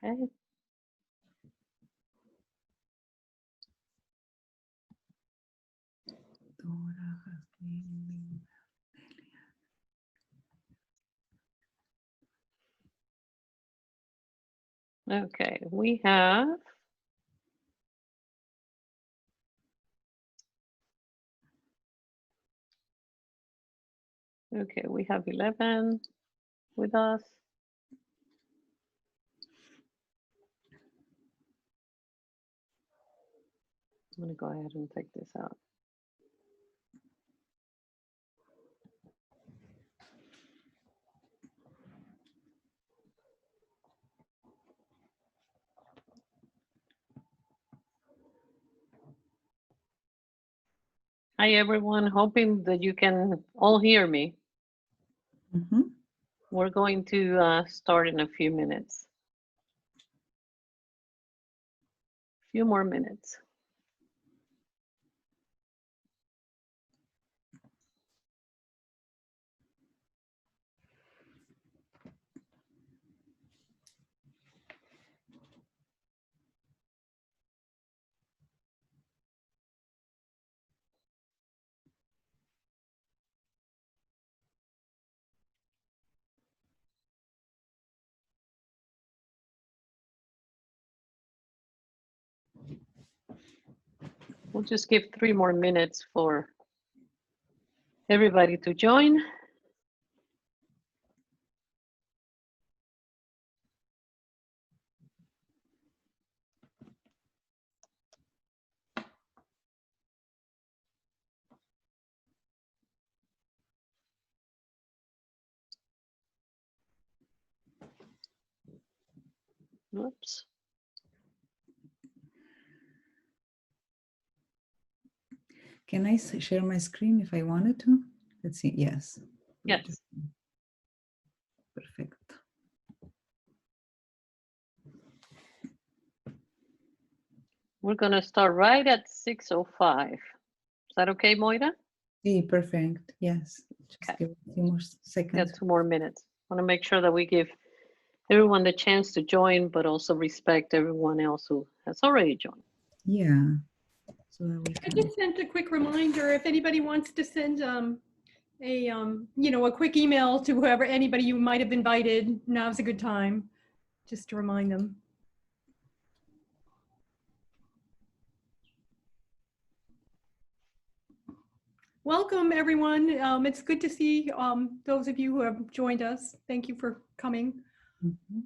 Okay. Okay, we have okay, we have 11 with us. I'm going to go ahead and take this out. Hi, everyone. Hoping that you can all hear me. We're going to start in a few minutes. A few more minutes. We'll just give 3 more minutes for everybody to join. Oops. Can I share my screen if I wanted to? Let's see. Yes. Yes. Perfect. We're going to start right at 6:05. Is that okay, Moira? Yeah, perfect. Yes. Just Okay. give a few more seconds. Got 2 more minutes. I want to make sure that we give everyone the chance to join, but also respect everyone else who has already joined. Yeah. So that we I can... just sent a quick reminder if anybody wants to send a quick email to whoever, anybody you might have invited, now's a good time, just to remind them. Welcome, everyone. It's good to see those of you who have joined us. Thank you for coming. Mm-hmm.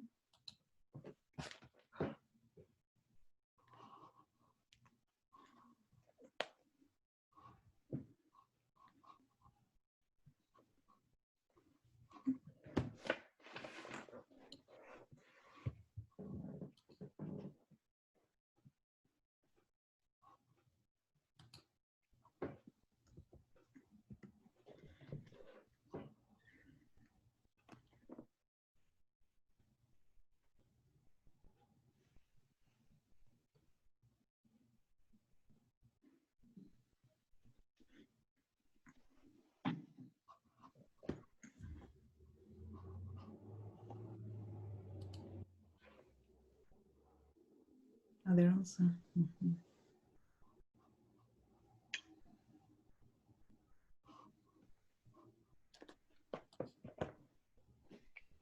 Oh, they're also. Mm-hmm.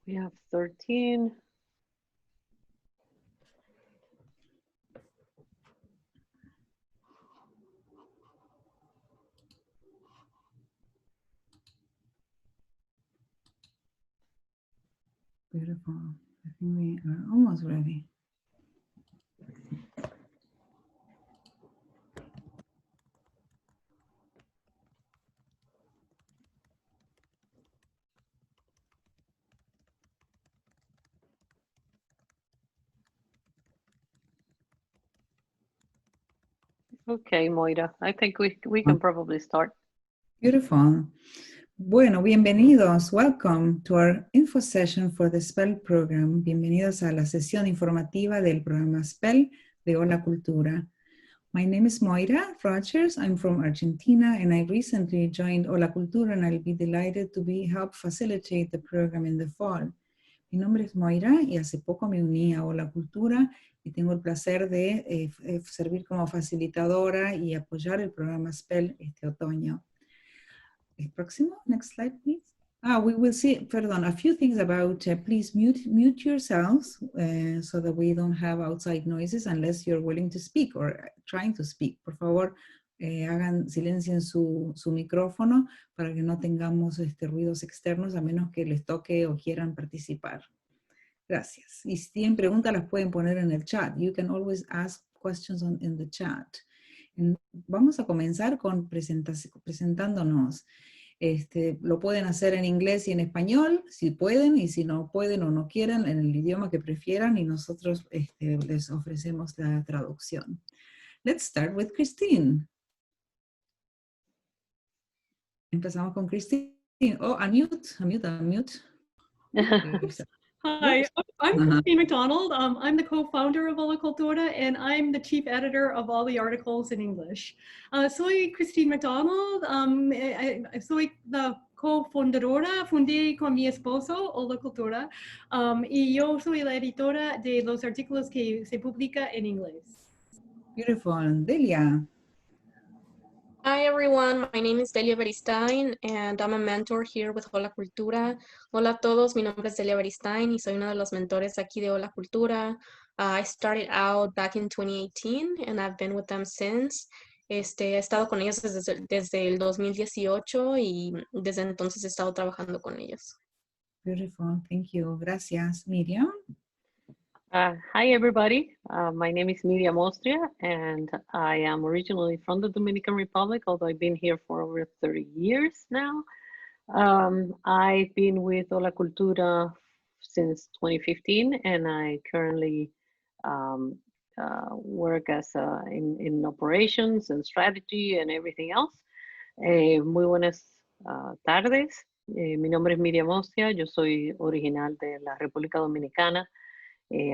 We have 13. Beautiful. I think we are almost ready. Okay, Moira, I think we can probably start. Beautiful. Bueno, bienvenidos. Welcome to our info session for the S.P.E.L program. Bienvenidos a la sesión informativa del programa S.P.E.L de Hola Cultura. My name is Moira Rogers. I'm from Argentina, and I recently joined Hola Cultura, and I'll be delighted to help facilitate the program in the fall. Mi nombre es Moira y hace poco me uní a Hola Cultura y tengo el placer de servir como facilitadora y apoyar el programa S.P.E.L este otoño. El próximo, next slide, please. We will see, pardon, a few things about, please mute yourselves so that we don't have outside noises unless you're willing to speak or trying to speak. Por favor, hagan silencio en su micrófono para que no tengamos ruidos externos a menos que les toque o quieran participar. Gracias. Y si tienen preguntas las pueden poner en el chat. You can always ask questions in the chat. Vamos a comenzar con presentándonos. Lo pueden hacer en inglés y en español, si pueden, y si no pueden o no quieren, en el idioma que prefieran, y nosotros les ofrecemos la traducción. Let's start with Christine. Empezamos con Christine. Oh, unmute. Hi, I'm Christine McDonald. I'm the co-founder of Hola Cultura, and I'm the chief editor of all the articles in English. Soy Christine McDonald. Soy la cofundadora, fundé con mi esposo Hola Cultura, y yo soy la editora de los artículos que se publica en inglés. Beautiful. Delia. Hi everyone, my name is Delia Beristain and I'm a mentor here with Hola Cultura. Hola a todos, mi nombre es Delia Beristain y soy uno de los mentores aquí de Hola Cultura. I started out back in 2018 and I've been with them since. He estado con ellos desde el 2018 y desde entonces he estado trabajando con ellos. Beautiful, thank you. Gracias. Miriam. Hi, everybody. My name is Miriam Austria, and I am originally from the Dominican Republic, although I've been here for over 30 years now. I've been with Hola Cultura since 2015, and I currently work as in operations and strategy and everything else. Muy buenas tardes. Mi nombre es Miriam Austria, yo soy original de la República Dominicana.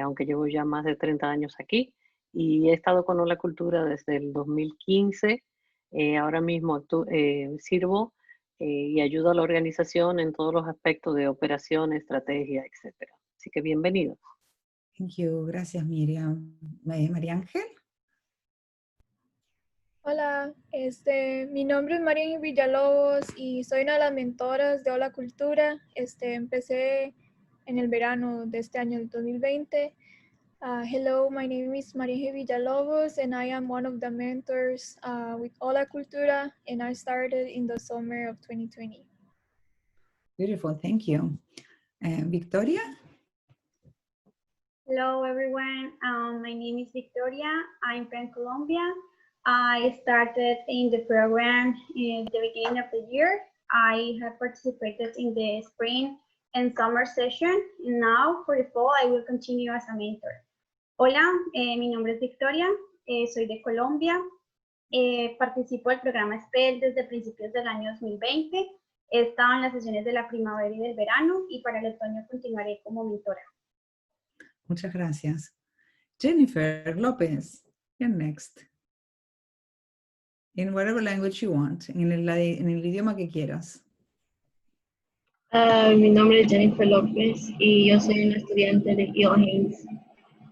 Aunque llevo ya más de 30 años aquí, y he estado con Hola Cultura desde el 2015. Ahora mismo sirvo y ayudo a la organización en todos los aspectos de operación, estrategia, etc. Así que bienvenidos. Thank you. Gracias, Miriam. María Ángel. Hola, mi nombre es María Ángel Villalobos y soy una de las mentoras de Hola Cultura. Empecé en el verano de este año, el 2020. Hello, my name is María Ángel Villalobos and I am one of the mentors with Hola Cultura, and I started in the summer of 2020. Beautiful, thank you. Victoria? Hello everyone, my name is Victoria. I'm from Colombia. I started in the program in the beginning of the year. I have participated in the spring and summer session. And now for the fall, I will continue as a mentor. Hola, mi nombre es Victoria, soy de Colombia. Participo del programa S.P.E.L desde principios del año 2020. He estado en las sesiones de la primavera y del verano y para el otoño continuaré como mentora. Muchas gracias. Jennifer López, you're next. In whatever language you want, en el idioma que quieras. Mi nombre es Jennifer López y yo soy una estudiante de S.P.E.L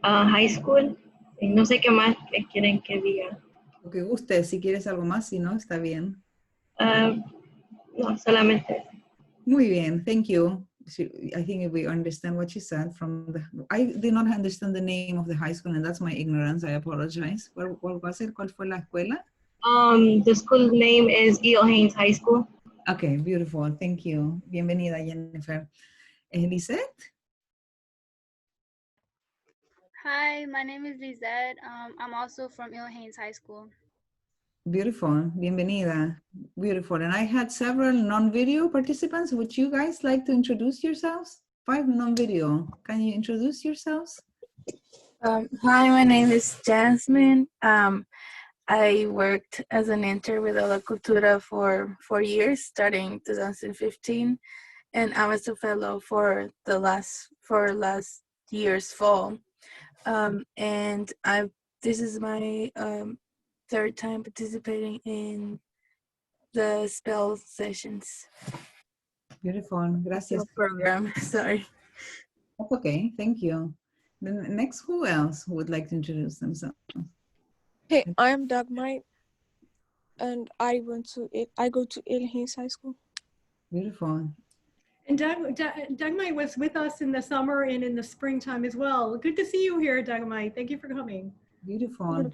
High School. Y no sé qué más quieren que diga. Lo que guste, si quieres algo más, si no, está bien. No, solamente. Muy bien, thank you. I think we understand what you said I did not understand the name of the high school, and that's my ignorance. I apologize. What was it? ¿Cuál fue la escuela? The school name is S.P.E.L High School. Okay, beautiful. Thank you. Bienvenida, Jennifer. Lisette? Hi, my name is Lizette. I'm also from S.P.E.L High School. Beautiful. Bienvenida. Beautiful. And I had several non-video participants. Would you guys like to introduce yourselves? 5 non-video. Can you introduce yourselves? Hi, my name is Jasmine. I worked as an intern with Hola Cultura for 4 years, starting 2015, and I was a fellow for last year's fall. And this is my 3rd time participating in the S.P.E.L sessions. Beautiful. Gracias. Program. Sorry. That's okay, thank you. Then next, who else would like to introduce themselves? Hey, I'm Dagmite, and I go to S.P.E.L High School. Beautiful. And Dagmite was with us in the summer and in the springtime as well. Good to see you here, Dagmite. Thank you for coming. Beautiful.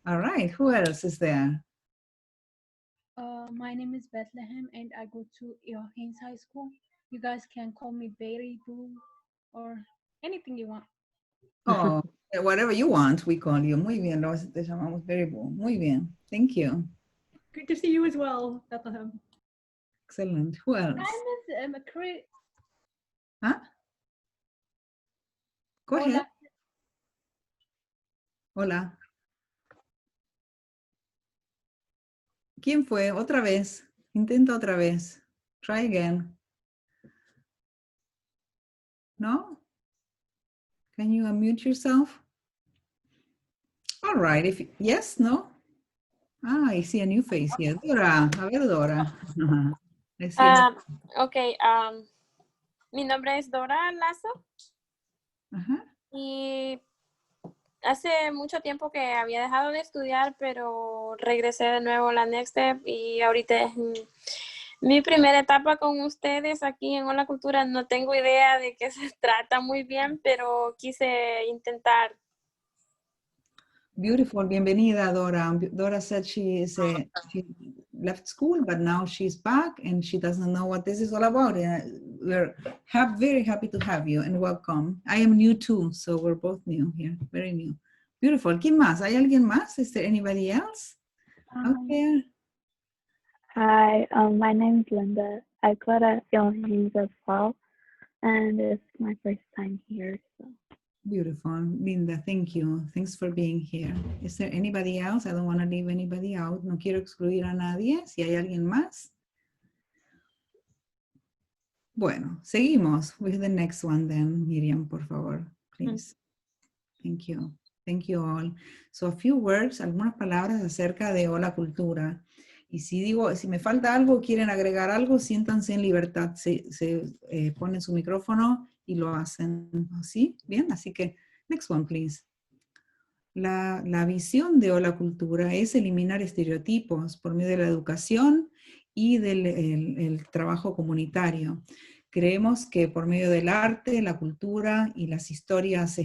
All right, who else is there? My name is Bethlehem and I go to Haynes High School. You guys can call me Berry, Boo, or anything you want. Oh, whatever you want, we call you. Muy bien, te llamamos Very Boo. Muy bien, thank you. Good to see you as well, Bethlehem. Excellent. Who else? My name is Chris. Huh? Go ahead. Hola. ¿Quién fue? Otra vez. Intenta otra vez. Try again. No? Can you unmute yourself? All right. Yes, no? Ah, I see a new face here. Dora. A ver, Dora. Ok. Mi nombre es Dora Lazo. Y hace mucho tiempo que había dejado de estudiar, pero regresé de nuevo a la Next Step y ahorita es mi primera etapa con ustedes aquí en Hola Cultura. No tengo idea de qué se trata muy bien, pero quise intentar. Beautiful. Bienvenida, Dora. Dora said she left school, but now she's back and she doesn't know what this is all about. We're very happy to have you and welcome. I am new too, so we're both new here, very new. Beautiful. ¿Quién más? ¿Hay alguien más? Is there anybody else out there? Hi, my name is Linda. I go to S.P.E.L as well, and it's my first time here. So. Beautiful. Linda, thank you. Thanks for being here. Is there anybody else? I don't want to leave anybody out. No quiero excluir a nadie. Si hay alguien más. Bueno, seguimos with the next one then. Miriam, por favor, please. Thank you. Thank you all. So a few words, algunas palabras acerca de Hola Cultura. Y si me falta algo, quieren agregar algo, siéntanse en libertad. Ponen su micrófono y lo hacen así. Bien, así que, next one, please. La visión de Hola Cultura es eliminar estereotipos por medio de la educación y del el trabajo comunitario. Creemos que por medio del arte, la cultura y las historias,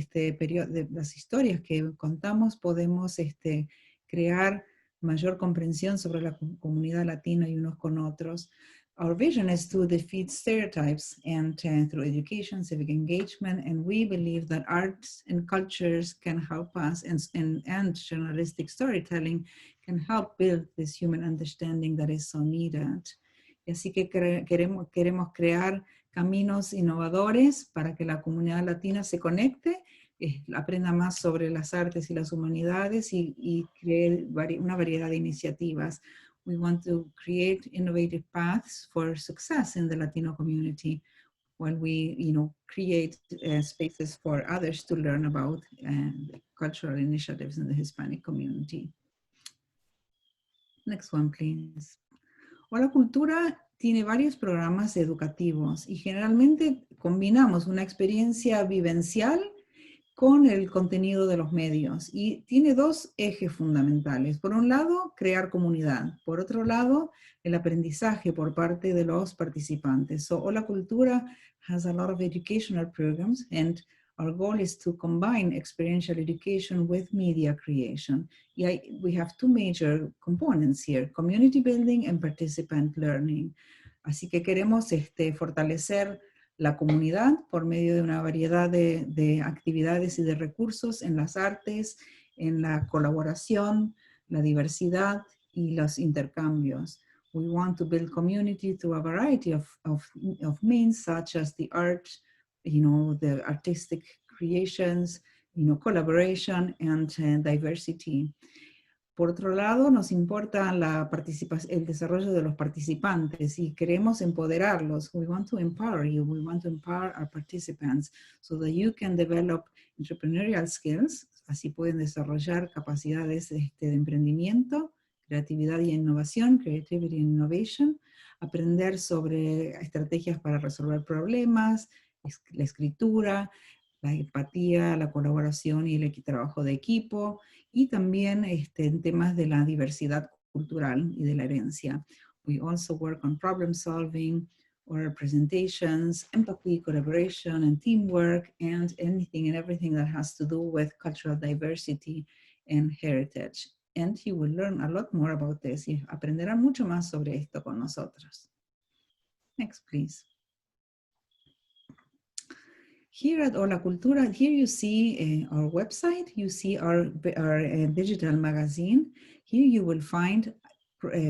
las historias que contamos podemos crear mayor comprensión sobre la comunidad latina y unos con otros. Our vision is to defeat stereotypes and through education, civic engagement, and we believe that arts and cultures can help us, and journalistic storytelling can help build this human understanding that is so needed. Y así que queremos crear caminos innovadores para que la comunidad latina se conecte, aprenda más sobre las artes y las humanidades y cree una variedad de iniciativas. We want to create innovative paths for success in the Latino community while we, create spaces for others to learn about cultural initiatives in the Hispanic community. Next one, please. Hola Cultura tiene varios programas educativos y generalmente combinamos una experiencia vivencial con el contenido de los medios. Y tiene dos ejes fundamentales. Por un lado, crear comunidad. Por otro lado, el aprendizaje por parte de los participantes. So, Hola Cultura has a lot of educational programs, and our goal is to combine experiential education with media creation. We have two major components here, community building and participant learning. Así que queremos fortalecer la comunidad por medio de una variedad de actividades y de recursos en las artes, en la colaboración, la diversidad y los intercambios. We want to build community through a variety of means, such as the art, the artistic creations, collaboration and diversity. Por otro lado, nos importa el desarrollo de los participantes y queremos empoderarlos. We want to empower you. We want to empower our participants so that you can develop entrepreneurial skills. Así pueden desarrollar capacidades de emprendimiento, creatividad y innovación, creativity and innovation, aprender sobre estrategias para resolver problemas, la escritura, la empatía, la colaboración y el trabajo de equipo, y también en temas de la diversidad cultural y de la herencia. We also work on problem solving, oral presentations, empathy, collaboration, and teamwork, and anything and everything that has to do with cultural diversity and heritage. And you will learn a lot more about this. Y aprenderán mucho más sobre esto con nosotros. Next, please. Here at Hola Cultura, here you see our website, you see our digital magazine. Here you will find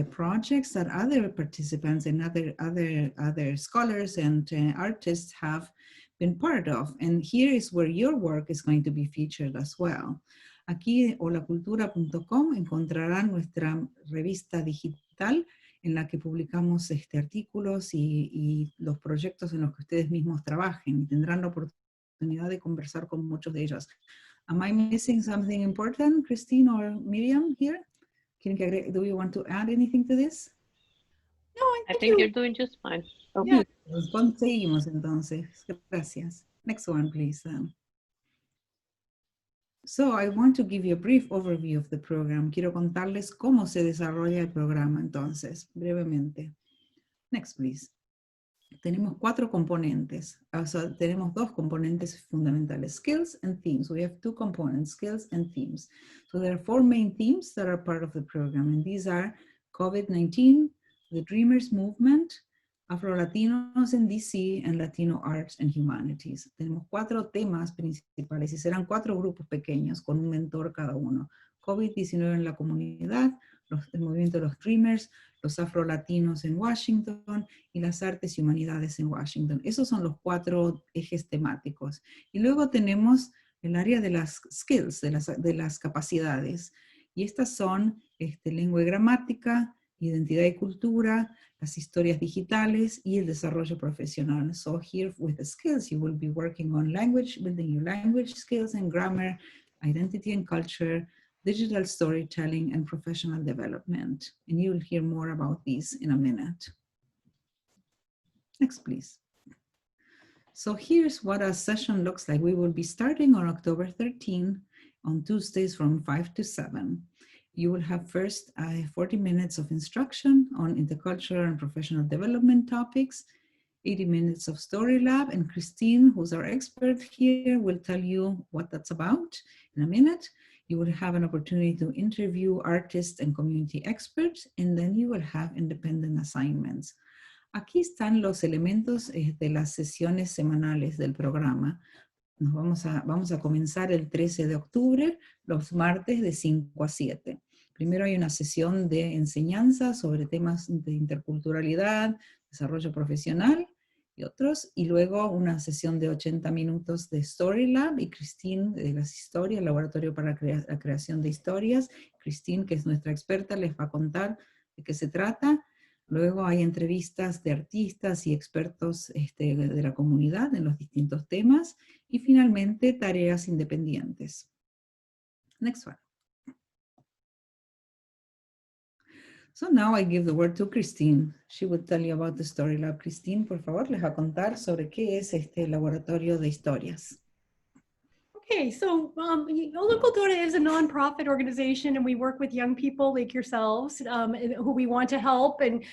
projects that other participants and other scholars and artists have been part of. And here is where your work is going to be featured as well. Aquí en holacultura.com encontrarán nuestra revista digital en la que publicamos artículos y los proyectos en los que ustedes mismos trabajen, y tendrán la oportunidad de conversar con muchos de ellos. Am I missing something important, Christine or Miriam here? Do you want to add anything to this? No, I think you're doing just fine. Okay, seguimos entonces. Gracias. Next one, please. So I want to give you a brief overview of the program. Quiero contarles cómo se desarrolla el programa entonces, brevemente. Next, please. Tenemos 4 componentes. Tenemos 2 componentes fundamentales, skills and themes. We have 2 components, skills and themes. So there are 4 main themes that are part of the program, and these are COVID-19, the Dreamers Movement, Afro-Latinos in DC, and Latino Arts and Humanities. Tenemos 4 temas principales y serán 4 grupos pequeños con un mentor cada uno. COVID-19 en la comunidad, el movimiento de los Dreamers, los afro-latinos en Washington y las artes y humanidades en Washington. Esos son los 4 ejes temáticos. Y luego tenemos el área de las skills, de las capacidades. Y estas son lengua y gramática, identidad y cultura, las historias digitales y el desarrollo profesional. So here with the skills, you will be working on language, building your language skills and grammar, identity and culture, digital storytelling, and professional development. And you will hear more about these in a minute. Next, please. So here's what a session looks like. We will be starting on October 13 on Tuesdays from 5 to 7. You will have first 40 minutes of instruction on intercultural and professional development topics, 80 minutes of story lab, and Christine, who's our expert here, will tell you what that's about in a minute. You will have an opportunity to interview artists and community experts, and then you will have independent assignments. Aquí están los elementos de las sesiones semanales del programa. Vamos a comenzar el 13 de octubre, los martes de 5 a 7. Primero hay una sesión de enseñanza sobre temas de interculturalidad, desarrollo profesional y otros, y luego una sesión de 80 minutos de Story Lab, y Christine de las historias, el laboratorio para la creación de historias. Christine, que es nuestra experta, les va a contar de qué se trata. Luego hay entrevistas de artistas y expertos de la comunidad en los distintos temas, y finalmente tareas independientes. Next one. So now I give the word to Christine. She will tell you about the Story Lab. Christine, por favor, les va a contar sobre qué es este laboratorio de historias. Okay, so Hola Cultura is a nonprofit organization, and we work with young people like yourselves who we want to help and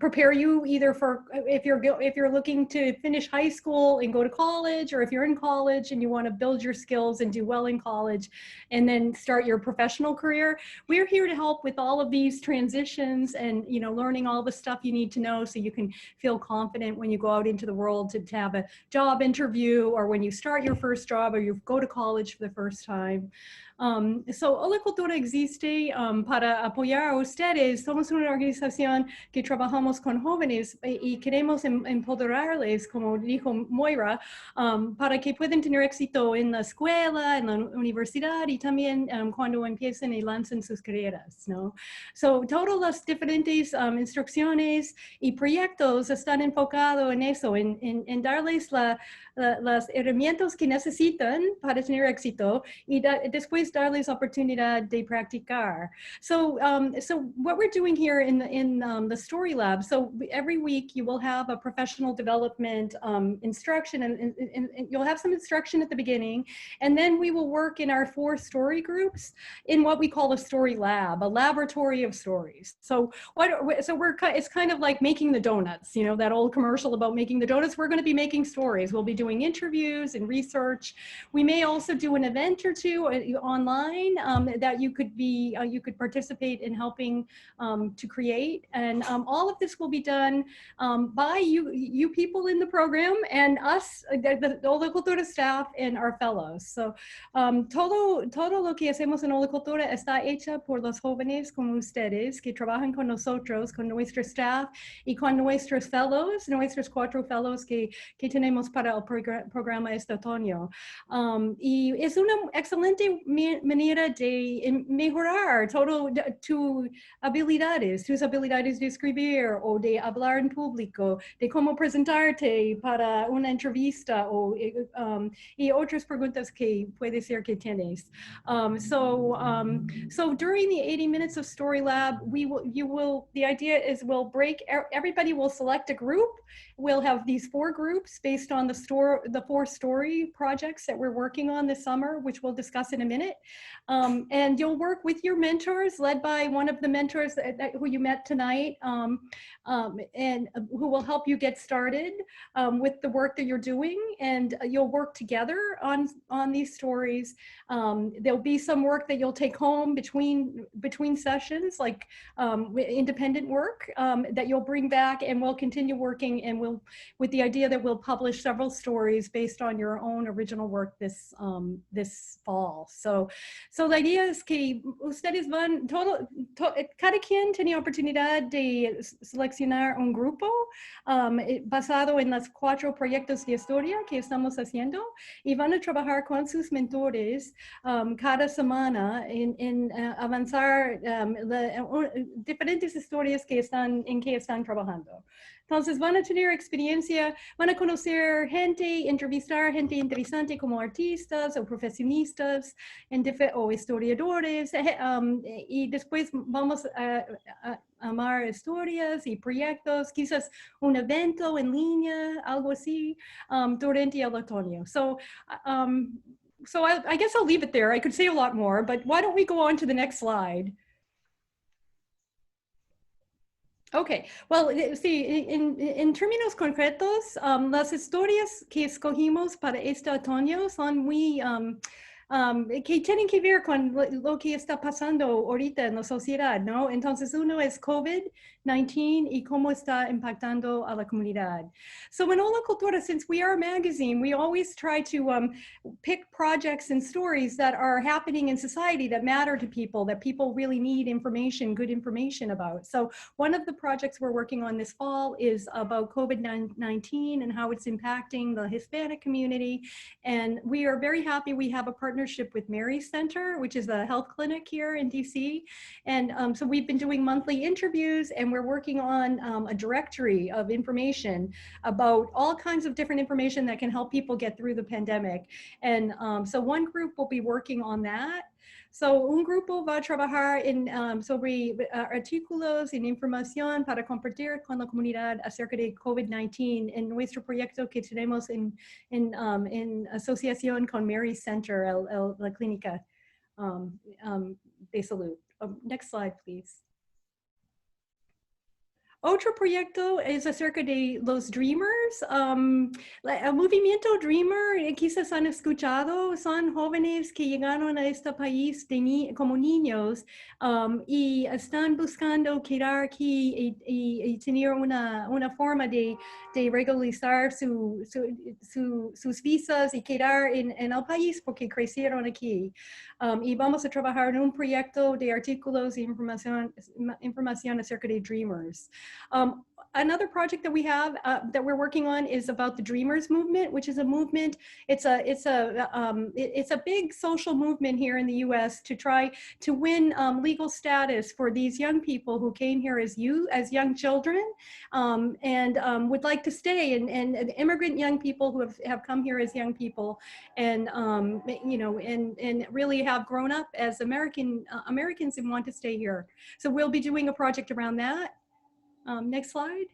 prepare you either for if you're looking to finish high school and go to college, or if you're in college and you want to build your skills and do well in college and then start your professional career. We're here to help with all of these transitions and learning all the stuff you need to know so you can feel confident when you go out into the world to have a job interview, or when you start your first job, or you go to college for the first time. So Hola Cultura existe para apoyar a ustedes. Somos una organización que trabajamos con jóvenes y queremos empoderarles, como dijo Moira, para que puedan tener éxito en la escuela, en la universidad, y también cuando empiecen y lancen sus carreras, ¿no? So todas las diferentes instrucciones y proyectos están enfocados en eso, en darles las herramientas que necesitan para tener éxito y después darles oportunidad de practicar. So, so what we're doing here in the Story Lab, so every week you will have a professional development instruction, and you'll have some instruction at the beginning, and then we will work in our 4 story groups in what we call a story lab, a laboratory of stories. So it's kind of like making the donuts, you know, that old commercial about making the donuts. We're going to be making stories. We'll be doing interviews and research. We may also do an event or two online that you could participate in helping to create. And all of this will be done by you people in the program and us, the Hola Cultura staff and our fellows. So todo lo que hacemos en Hola Cultura está hecha por los jóvenes como ustedes que trabajan con nosotros, con nuestro staff y con nuestros fellows, nuestros 4 fellows que tenemos para el programa este otoño. Y es una excelente manera de mejorar todo tus habilidades de escribir o de hablar en público, de cómo presentarte para una entrevista y otras preguntas que puede ser que tienes. So during the 80 minutes of Story Lab, the idea is everybody will select a group. We'll have these 4 groups based on the 4 story projects that we're working on this summer, which we'll discuss in a minute. And you'll work with your mentors, led by one of the mentors who you met tonight, and who will help you get started with the work that you're doing. And you'll work together on these stories. There'll be some work that you'll take home between sessions, like independent work that you'll bring back, and we'll continue working, and with the idea that we'll publish several stories based on your own original work this fall. So la idea es que ustedes cada quien tiene oportunidad de seleccionar un grupo basado en los 4 proyectos de historia que estamos haciendo, y van a trabajar con sus mentores cada semana en avanzar diferentes historias en que están trabajando. Entonces van a tener experiencia, van a conocer gente, entrevistar gente interesante como artistas o profesionistas o historiadores, y después vamos a amar historias y proyectos, quizás un evento en línea, algo así, durante el otoño. So I guess I'll leave it there. I could say a lot more, but why don't we go on to the next slide? Okay, well, sí, en términos concretos, las historias que escogimos para este otoño son muy, que tienen que ver con lo que está pasando ahorita en la sociedad, ¿no? Entonces, uno es COVID-19 y cómo está impactando a la comunidad. So in Hola Cultura, since we are a magazine, we always try to pick projects and stories that are happening in society that matter to people, that people really need information, good information about. So one of the projects we're working on this fall is about COVID-19 and how it's impacting the Hispanic community. And we are very happy we have a partnership with Mary Center, which is a health clinic here in DC. And so we've been doing monthly interviews, and we're working on a directory of information about all kinds of different information that can help people get through the pandemic. And so one group will be working on that. So un grupo va a trabajar sobre artículos y información para compartir con la comunidad acerca de COVID-19 en nuestro proyecto que tenemos en asociación con Mary Center, la clínica de salud. Next slide, please. Otro proyecto es acerca de los Dreamers. El movimiento Dreamer, quizás han escuchado, son jóvenes que llegaron a este país como niños y están buscando quedar aquí y tener una forma de regularizar sus visas y quedar en el país porque crecieron aquí. Y vamos a trabajar en un proyecto de artículos y información acerca de Dreamers. another project that we have that we're working on is about the Dreamers movement, which is a movement. It's a big social movement here in the U.S. to try to win legal status for these young people who came here as young children, and would like to stay, and immigrant young people who have come here as young people, and and really have grown up as Americans and want to stay here. So we'll be doing a project around that. Next slide.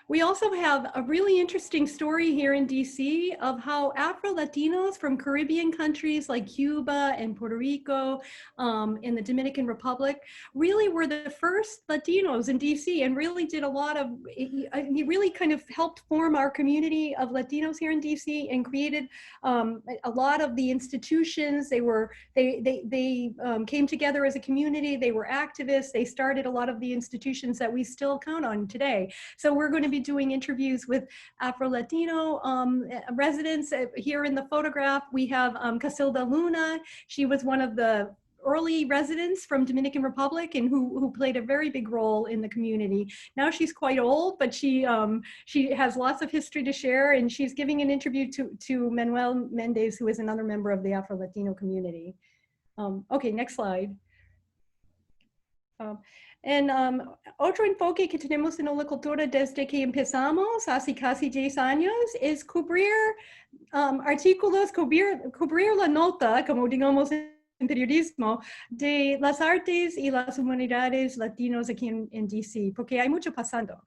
We also have a really interesting story here in DC of how Afro-Latinos from Caribbean countries like Cuba and Puerto Rico and the Dominican Republic really were the first Latinos in DC, and really did a lot of, he really kind of helped form our community of Latinos here in DC, and created a lot of the institutions. They came together as a community. They were activists. They started a lot of the institutions that we still count on today. So we're going to be doing interviews with Afro-Latino residents. Here in the photograph, we have Casilda Luna. She was one of the early residents from Dominican Republic, and who played a very big role in the community. Now she's quite old, but she has lots of history to share, and she's giving an interview to Manuel Mendez, who is another member of the Afro-Latino community. Okay, next slide. Otro enfoque que tenemos en Hola Cultura desde que empezamos hace casi 10 años es cubrir artículos, cubrir la nota, como digamos en periodismo, de las artes y las humanidades latinos aquí in DC, porque hay mucho pasando.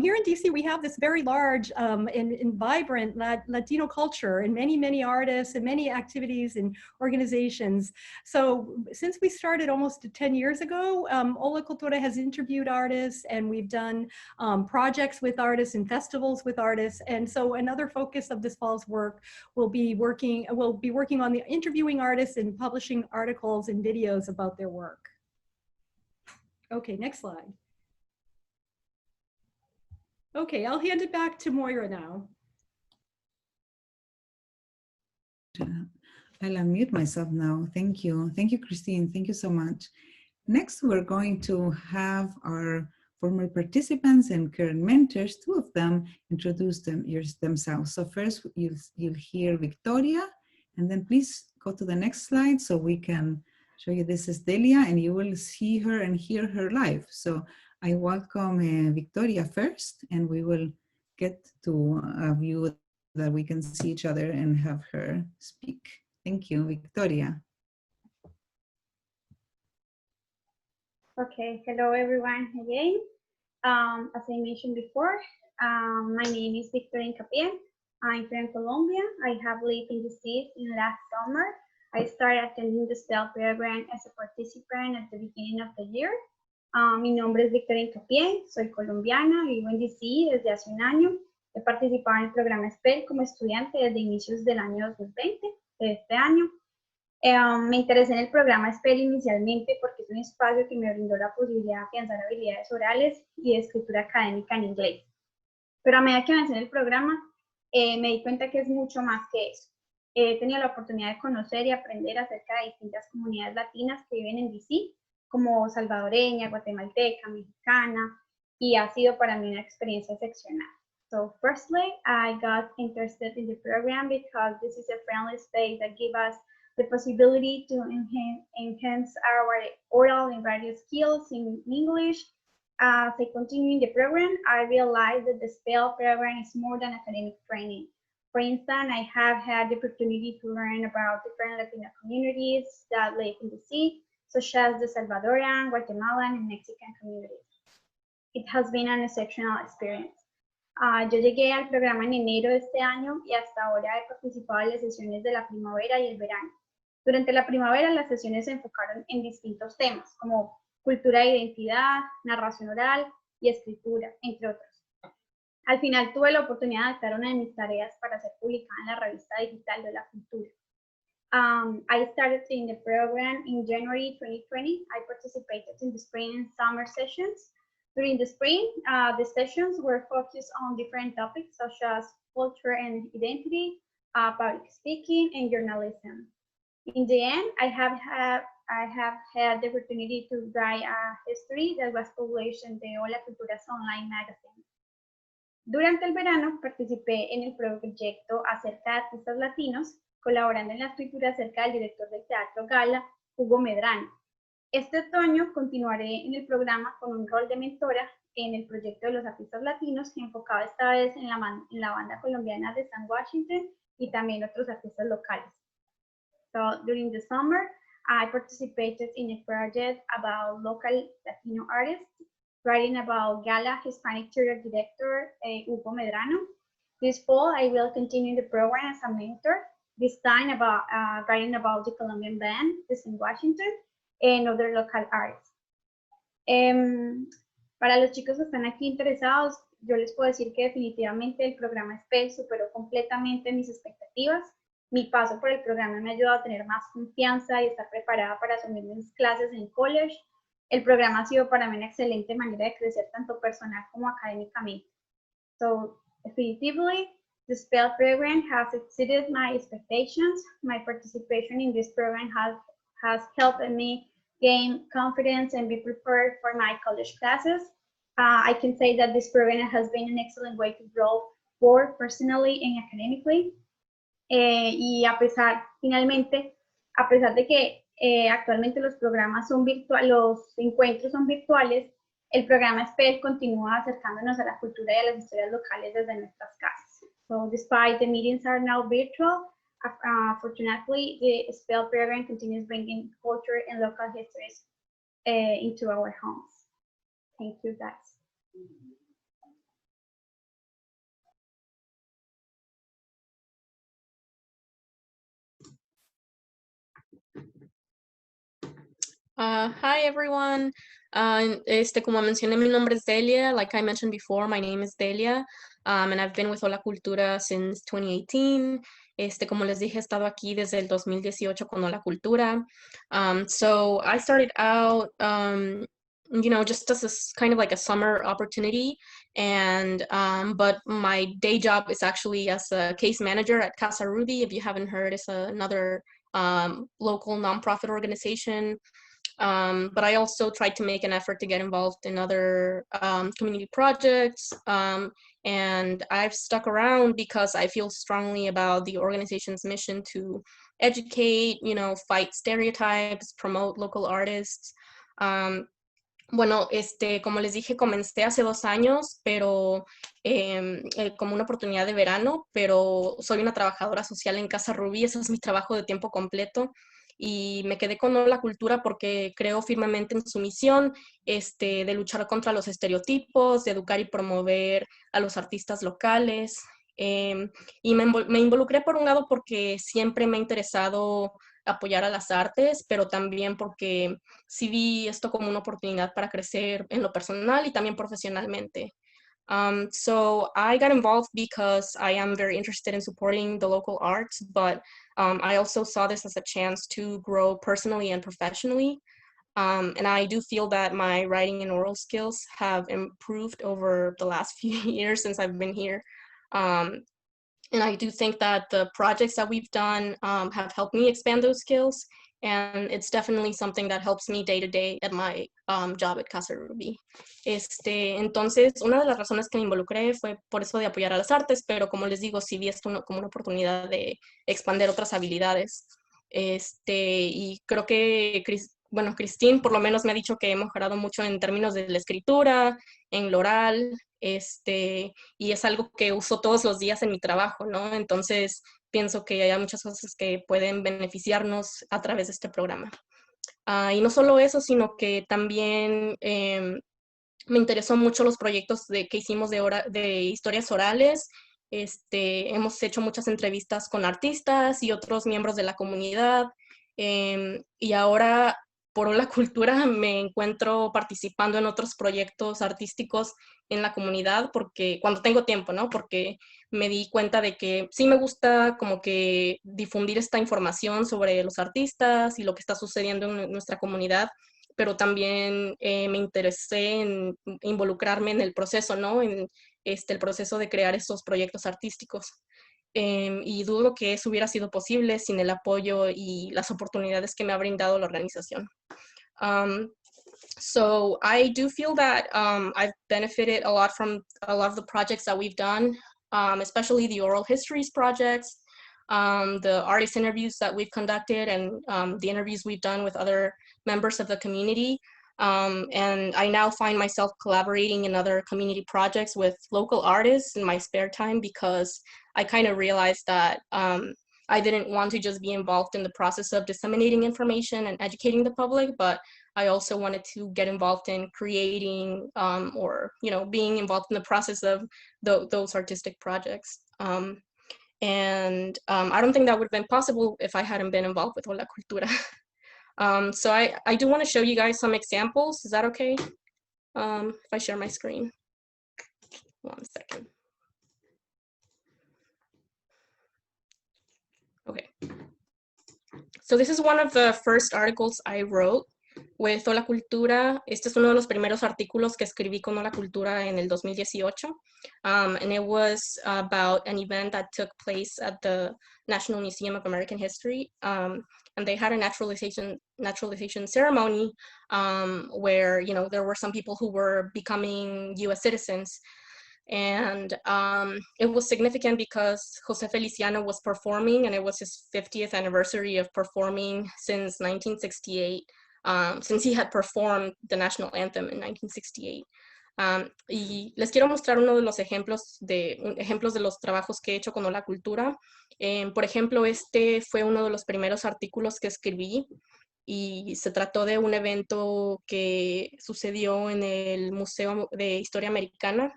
Here in DC, we have this very large and vibrant Latino culture, and many artists and many activities and organizations. So since we started almost 10 years ago, Hola Cultura has interviewed artists, and we've done projects with artists and festivals with artists. And so another focus of this fall's work will be working on the interviewing artists and publishing articles and videos about their work. Okay, next slide. Okay, I'll hand it back to Moira now. I'll unmute myself now. Thank you. Thank you, Christine. Thank you so much. Next, we're going to have our former participants and current mentors, two of them, introduce themselves. So first, you'll hear Victoria, and then please go to the next slide so we can show you. This is Delia, and you will see her and hear her live. So I welcome Victoria first, and we will get to a view that we can see each other and have her speak. Thank you, Victoria. Okay, hello everyone again. As I mentioned before, my name is Victoria Capien. I'm from Colombia. I have lived in the city in last summer. I started attending the S.P.E.L program as a participant at the beginning of the year. Mi nombre es Victoria Capien, soy colombiana, vivo en DC desde hace un año. He participado en el programa S.P.E.L como estudiante desde inicios del año 2020, de este año. Me interesé en el programa S.P.E.L inicialmente porque es un espacio que me brindó la posibilidad de afianzar habilidades orales y de escritura académica en inglés. Pero a medida que avancé en el programa, me di cuenta que es mucho más que eso. He tenido la oportunidad de conocer y aprender acerca de distintas comunidades latinas que viven en DC, como salvadoreña, guatemalteca, mexicana, y ha sido para mí una experiencia excepcional. So firstly, I got interested in the program because this is a friendly space that gives us the possibility to enhance our oral and writing skills in English. As I continue in the program, I realized that the S.P.E.L program is more than academic training. For instance, I have had the opportunity to learn about different Latino communities that live in the sea, such as the Salvadoran, Guatemalan, and Mexican communities. It has been an exceptional experience. Yo llegué al programa en enero de este año y hasta ahora he participado en las sesiones de la primavera y el verano. Durante la primavera, las sesiones se enfocaron en distintos temas, como cultura de identidad, narración oral y escritura, entre otros. Al final tuve la oportunidad de adaptar una de mis tareas para ser publicada en la revista digital de Hola Cultura. I started in the program in January 2020. I participated in the spring and summer sessions. During the spring, the sessions were focused on different topics such as culture and identity, public speaking, and journalism. In the end, I have had the opportunity to write a history that was published in the Hola Cultura's online magazine. Durante el verano participé en el proyecto acerca de artistas latinos, colaborando en la escritura acerca del director del Teatro Gala, Hugo Medrano. Este otoño continuaré en el programa con un rol de mentora en el proyecto de los artistas latinos, enfocado esta vez en la banda colombiana de San Washington y también otros artistas locales. So during the summer, I participated in a project about local Latino artists, writing about Gala Hispanic Theater director Hugo Medrano. This fall, I will continue the program as a mentor, this time about writing about the Colombian band, this in Washington, and other local artists. Para los chicos que están aquí interesados, yo les puedo decir que definitivamente el programa S.P.E.L superó completamente mis expectativas. Mi paso por el programa me ha ayudado a tener más confianza y estar preparada para asumir mis clases en college. El programa ha sido para mí una excelente manera de crecer tanto personal como académicamente. So, definitively, the S.P.E.L program has exceeded my expectations. My participation in this program has helped me gain confidence and be prepared for my college classes. I can say that this program has been an excellent way to grow both personally and academically. Y finalmente, a pesar de que actualmente los programas son virtuales, los encuentros son virtuales, el programa S.P.E.L continúa acercándonos a la cultura y a las historias locales desde nuestras casas. So despite the meetings are now virtual, fortunately, the S.P.E.L program continues bringing culture and local histories into our homes. Thank you, guys. Hi everyone. Como mencioné, mi nombre es Delia. Like I mentioned before, my name is Delia, and I've been with Hola Cultura since 2018. Como les dije, he estado aquí desde el 2018 con Hola Cultura. So I started out, just as a kind of like a summer opportunity, and but my day job is actually as a case manager at Casa Ruby. If you haven't heard, it's another local nonprofit organization. But I also tried to make an effort to get involved in other community projects, and I've stuck around because I feel strongly about the organization's mission to educate, fight stereotypes, promote local artists. Bueno, como les dije, comencé hace 2 años, pero como una oportunidad de verano, pero soy una trabajadora social en Casa Rubí, ese es mi trabajo de tiempo completo. Y me quedé con la cultura porque creo firmemente en su misión de luchar contra los estereotipos, de educar y promover a los artistas locales. Y me involucré por un lado porque siempre me ha interesado apoyar a las artes, pero también porque sí vi esto como una oportunidad para crecer en lo personal y también profesionalmente. So I got involved because I am very interested in supporting the local arts, but I also saw this as a chance to grow personally and professionally. And I do feel that my writing and oral skills have improved over the last few years since I've been here. And I do think that the projects that we've done have helped me expand those skills. And it's definitely something that helps me day to day at my job at Casa Ruby. Entonces, una de las razones que me involucré fue por eso de apoyar a las artes, pero como les digo, sí vi esto como una oportunidad de expandir otras habilidades. Y creo que, Christine por lo menos me ha dicho que he mejorado mucho en términos de la escritura, en lo oral, y es algo que uso todos los días en mi trabajo, ¿no? Entonces, pienso que hay muchas cosas que pueden beneficiarnos a través de este programa. Y no solo eso, sino que también me interesó mucho los proyectos que hicimos de historias orales. Hemos hecho muchas entrevistas con artistas y otros miembros de la comunidad. Y ahora, por Hola Cultura, me encuentro participando en otros proyectos artísticos en la comunidad, porque cuando tengo tiempo, ¿no? Porque me di cuenta de que sí me gusta como que difundir esta información sobre los artistas y lo que está sucediendo en nuestra comunidad, pero también me interesé en involucrarme en el proceso, ¿no? En el proceso de crear estos proyectos artísticos. y dudo que eso hubiera sido posible sin el apoyo y las oportunidades que me ha brindado la organización. So I do feel that I've benefited a lot from a lot of the projects that we've done, especially the oral histories projects, the artist interviews that we've conducted, and the interviews we've done with other members of the community. And I now find myself collaborating in other community projects with local artists in my spare time, because I kind of realized that I didn't want to just be involved in the process of disseminating information and educating the public, but I also wanted to get involved in creating or, you know, being involved in the process of those artistic projects. And I don't think that would have been possible if I hadn't been involved with Hola Cultura. So I do want to show you guys some examples. Is that okay? If I share my screen? 1 second. Okay. So this is one of the first articles I wrote with Hola Cultura. Este es uno de los primeros artículos que escribí con Hola Cultura en el 2018. And it was about an event that took place at the National Museum of American History. And they had a naturalization ceremony where, you know, there were some people who were becoming US citizens. And it was significant because Jose Feliciano was performing, and it was his 50th anniversary of performing since 1968, since he had performed the national anthem in 1968. Y les quiero mostrar uno de los ejemplos de los trabajos que he hecho con Hola Cultura. Por ejemplo, este fue uno de los primeros artículos que escribí, y se trató de un evento que sucedió en el Museo de Historia Americana.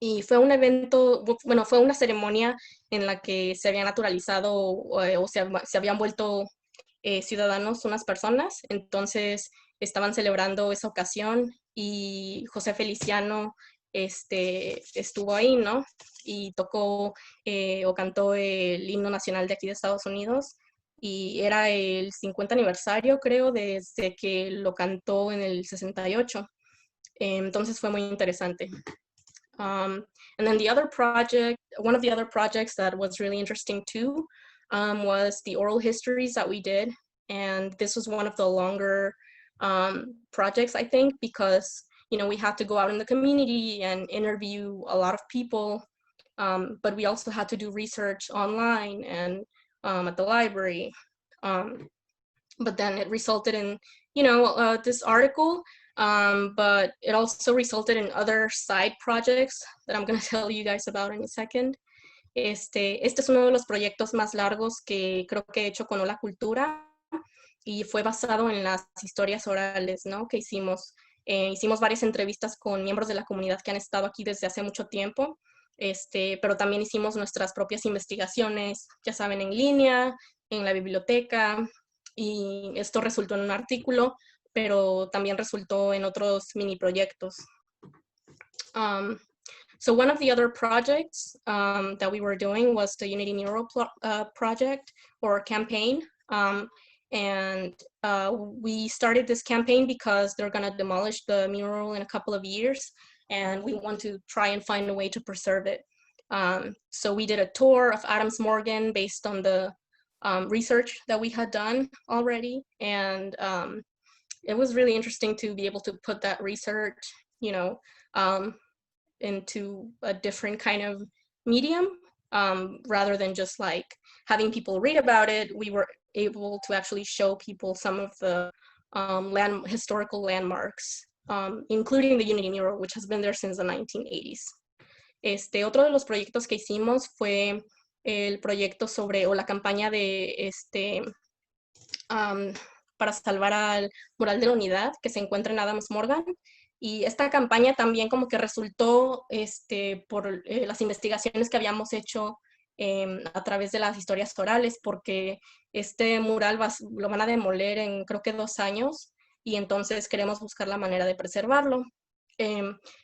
Y fue un evento, bueno, fue una ceremonia en la que se había naturalizado o se habían vuelto ciudadanos unas personas. Entonces estaban celebrando esa ocasión y José Feliciano estuvo ahí, ¿no? Y tocó o cantó el himno nacional de aquí de Estados Unidos. Y era el 50 aniversario, creo, desde que lo cantó en el 68. Entonces fue muy interesante. And then the other project, one of the other projects that was really interesting too, was the oral histories that we did. And this was one of the longer projects, I think, because, you know, we had to go out in the community and interview a lot of people, but we also had to do research online and at the library. But then it resulted in, you know, this article, but it also resulted in other side projects that I'm going to tell you guys about in a second. Este es uno de los proyectos más largos que creo que he hecho con Hola Cultura, y fue basado en las historias orales, ¿no? Que hicimos. Hicimos varias entrevistas con miembros de la comunidad que han estado aquí desde hace mucho tiempo, pero también hicimos nuestras propias investigaciones, ya saben, en línea, en la biblioteca, y esto resultó en un artículo, pero también resultó en otros mini proyectos. So one of the other projects that we were doing was the Unity Mural project or campaign. And we started this campaign because they're going to demolish the mural in a couple of years, and we want to try and find a way to preserve it. So we did a tour of Adams Morgan based on the research that we had done already, and it was really interesting to be able to put that research, you know, into a different kind of medium, rather than just like having people read about it. We were able to actually show people some of the historical landmarks, including the Unity Mural, which has been there since the 1980s. Otro de los proyectos que hicimos fue el proyecto sobre, o la campaña de para salvar al mural de la unidad que se encuentra en Adams Morgan. Y esta campaña también como que resultó por las investigaciones que habíamos hecho a través de las historias orales, porque este mural lo van a demoler en creo que 2 años, y entonces queremos buscar la manera de preservarlo.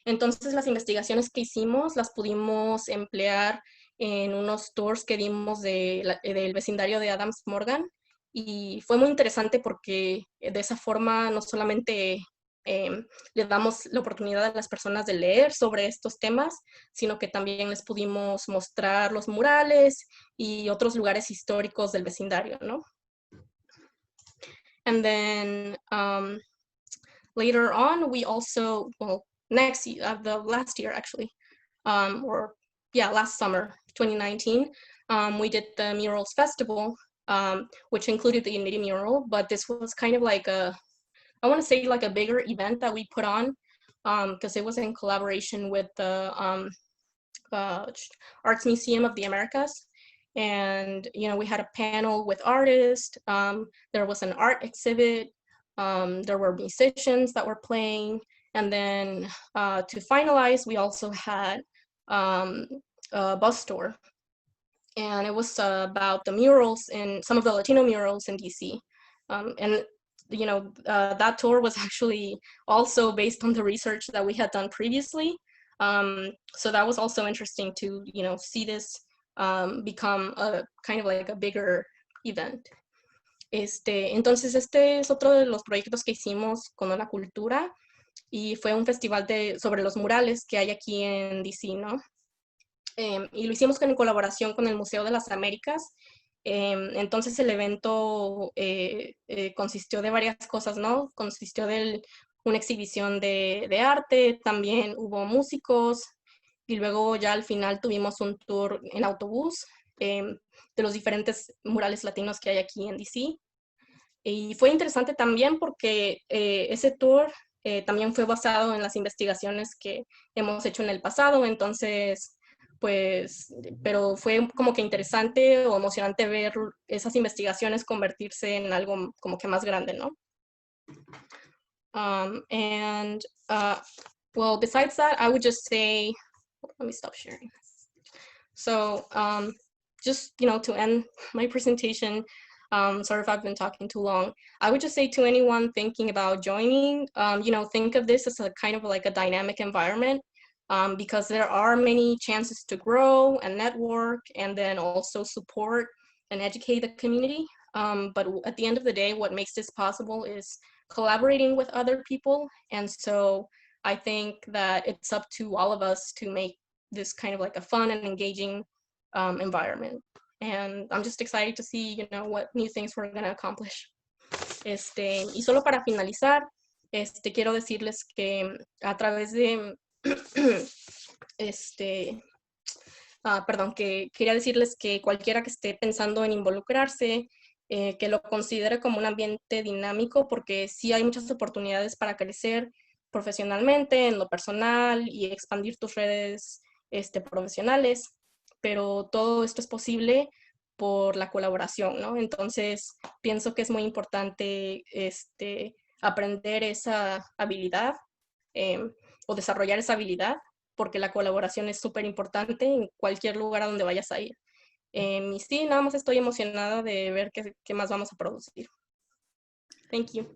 Entonces las investigaciones que hicimos las pudimos emplear en unos tours que dimos del vecindario de Adams Morgan, y fue muy interesante porque de esa forma no solamente le damos la oportunidad a las personas de leer sobre estos temas, sino que también les pudimos mostrar los murales y otros lugares históricos del vecindario, ¿no? And then later on, we also, well, the last year actually, last summer, 2019, we did the Murals Festival, which included the Unity mural, but this was kind of like I want to say like a bigger event that we put on, because it was in collaboration with the Arts Museum of the Americas. And, you know, we had a panel with artists, there was an art exhibit, there were musicians that were playing, and then to finalize, we also had a bus tour. And it was about the murals and some of the Latino murals in DC. And you know, that tour was actually also based on the research that we had done previously. So that was also interesting to, you know, see this become a kind of like a bigger event. Entonces este es otro de los proyectos que hicimos con Hola Cultura, y fue un festival sobre los murales que hay aquí en DC, ¿no? Y lo hicimos en colaboración con el Museo de las Américas. Entonces el evento consistió de varias cosas, ¿no? Consistió de una exhibición de arte, también hubo músicos, y luego ya al final tuvimos un tour en autobús de los diferentes murales latinos que hay aquí en DC. Y fue interesante también porque ese tour también fue basado en las investigaciones que hemos hecho en el pasado, entonces pues, pero fue como que interesante o emocionante ver esas investigaciones convertirse en algo como que más grande, ¿no? Well, besides that, I would just say, let me stop sharing. So, just, you know, to end my presentation, sorry if I've been talking too long, I would just say to anyone thinking about joining, you know, think of this as a kind of like a dynamic environment. Because there are many chances to grow and network, and then also support and educate the community. But at the end of the day, what makes this possible is collaborating with other people. And so I think that it's up to all of us to make this kind of like a fun and engaging environment. And I'm just excited to see, you know, what new things we're going to accomplish. Y solo para finalizar, quiero decirles que a través de que quería decirles que cualquiera que esté pensando en involucrarse, que lo considere como un ambiente dinámico, porque sí hay muchas oportunidades para crecer profesionalmente, en lo personal, y expandir tus redes profesionales, pero todo esto es posible por la colaboración, ¿no? Entonces, pienso que es muy importante aprender esa habilidad, o desarrollar esa habilidad, porque la colaboración es súper importante en cualquier lugar a donde vayas a ir. Y sí, nada más estoy emocionada de ver qué más vamos a producir. Thank you.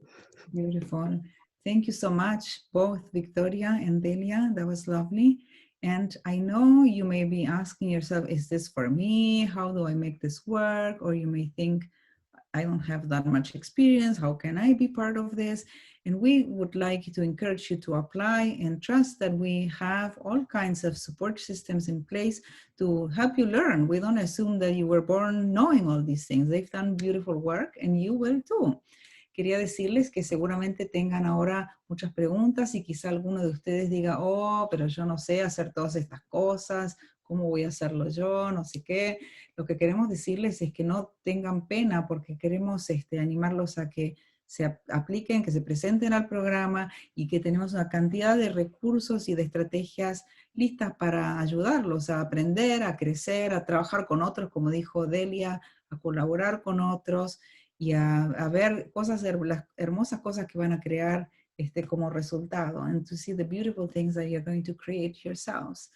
Beautiful. Thank you so much, both Victoria and Delia. That was lovely. And I know you may be asking yourself, is this for me? How do I make this work? Or you may think, I don't have that much experience. How can I be part of this? And we would like to encourage you to apply and trust that we have all kinds of support systems in place to help you learn. We don't assume that you were born knowing all these things. They've done beautiful work and you will too. Quería decirles que seguramente tengan ahora muchas preguntas y quizá alguno de ustedes diga, oh, pero yo no sé hacer todas estas cosas, ¿cómo voy a hacerlo yo? No sé qué. Lo que queremos decirles es que no tengan pena porque queremos animarlos a que se apliquen, que se presenten al programa y que tenemos una cantidad de recursos y de estrategias listas para ayudarlos a aprender, a crecer, a trabajar con otros, como dijo Delia, a colaborar con otros y a ver cosas, las hermosas cosas que van a crear como resultado, and to see the beautiful things that you're going to create yourselves.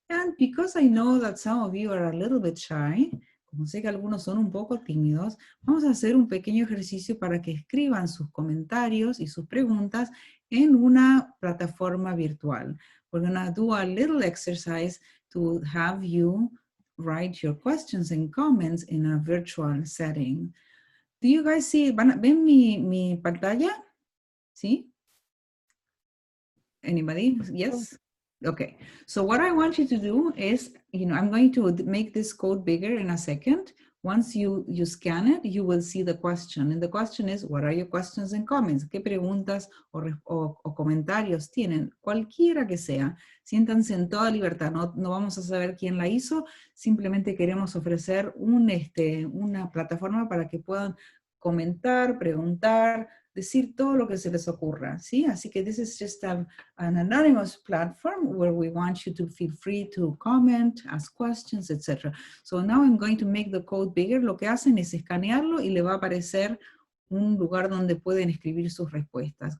And because I know that some of you are a little bit shy, como sé que algunos son un poco tímidos, vamos a hacer un pequeño ejercicio para que escriban sus comentarios y sus preguntas en una plataforma virtual. We're going to do a little exercise to have you write your questions and comments in a virtual setting. Do you guys see, ven mi pantalla? ¿Sí? Anybody? Yes? Okay. So what I want you to do is, I'm going to make this code bigger in a second. Once you scan it, you will see the question. And the question is, what are your questions and comments? ¿Qué preguntas o comentarios tienen? Cualquiera que sea. Siéntanse en toda libertad. No vamos a saber quién la hizo. Simplemente queremos ofrecer una plataforma para que puedan comentar, preguntar, decir todo lo que se les ocurra, ¿sí? Así que this is just an anonymous platform where we want you to feel free to comment, ask questions, etc. So now I'm going to make the code bigger. Lo que hacen es escanearlo y le va a aparecer un lugar donde pueden escribir sus respuestas,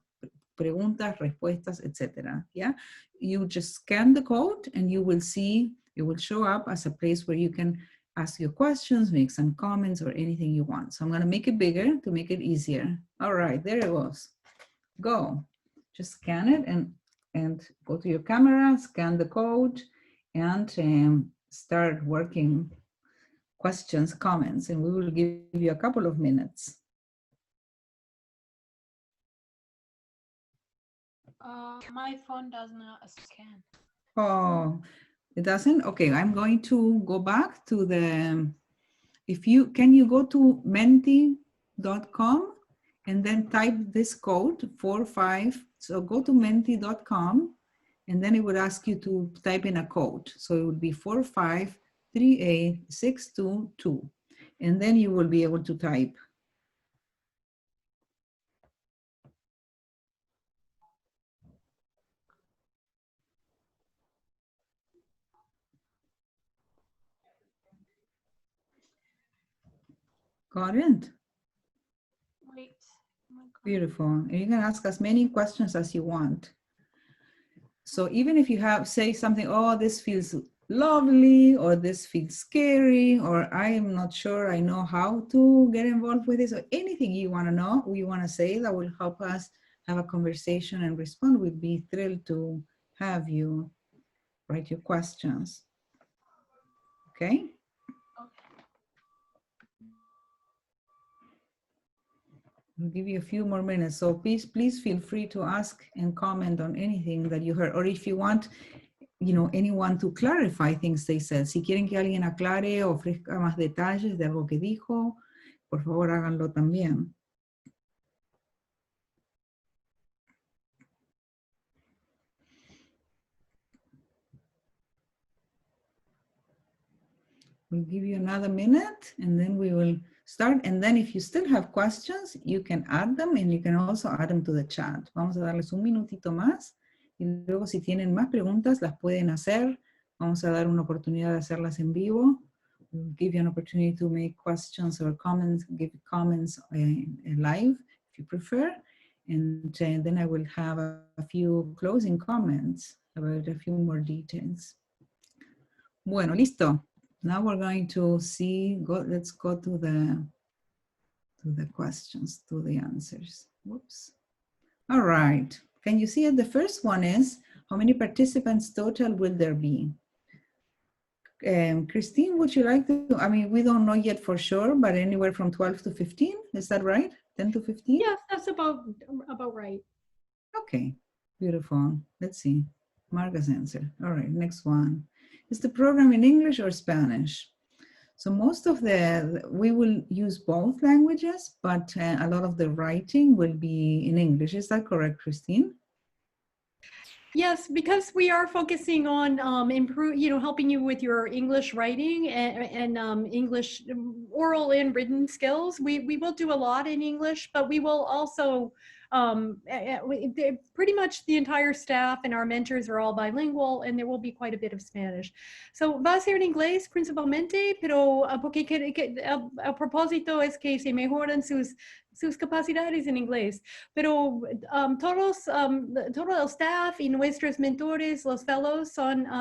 preguntas, respuestas, etc. Yeah? You just scan the code and you will see, it will show up as a place where you can ask your questions, make some comments, or anything you want. So I'm going to make it bigger to make it easier. All right, there it goes. Go. Just scan it and go to your camera, scan the code, and start working questions, comments, and we will give you a couple of minutes. My phone does not scan. Oh, it doesn't? Okay, I'm going to go back to the, can you go to menti.com and then type this code 45. So go to menti.com and then it would ask you to type in a code. So it would be 4538622. And then you will be able to type. Got it? Wait. Beautiful. And you can ask as many questions as you want. So even if you say something, oh, this feels lovely, or this feels scary, or I am not sure I know how to get involved with this, or anything you want to know, you want to say that will help us have a conversation and respond, we'd be thrilled to have you write your questions. Okay? I'll give you a few more minutes. So please feel free to ask and comment on anything that you heard. Or if you want, anyone to clarify things they said. Si quieren que alguien aclare o ofrezca más detalles de algo que dijo, por favor háganlo también. We'll give you another minute and then we will start. And then if you still have questions, you can add them and you can also add them to the chat. Vamos a darles un minutito más y luego si tienen más preguntas las pueden hacer. Vamos a dar una oportunidad de hacerlas en vivo. We'll give you an opportunity to make questions or comments, give comments live if you prefer. And then I will have a few closing comments about a few more details. Bueno, listo. Now we're going to see, let's go to the questions, to the answers. Whoops. All right. Can you see it? The first one is, how many participants total will there be? Christine, would you like to, we don't know yet for sure, but anywhere from 12 to 15, is that right? 10 to 15? Yes, that's about right. Okay, beautiful. Let's see. Marga's answer. All right, next one. Is the program in English or Spanish? So most of we will use both languages, but a lot of the writing will be in English. Is that correct, Christine? Yes, because we are focusing on helping you with your English writing and English oral and written skills. We will do a lot in English, but we will also pretty much the entire staff and our mentors are all bilingual, and there will be quite a bit of Spanish. So va a ser en inglés principalmente, pero porque el propósito es que se mejoren sus capacidades en inglés, pero todo el staff y nuestros mentores, los fellows,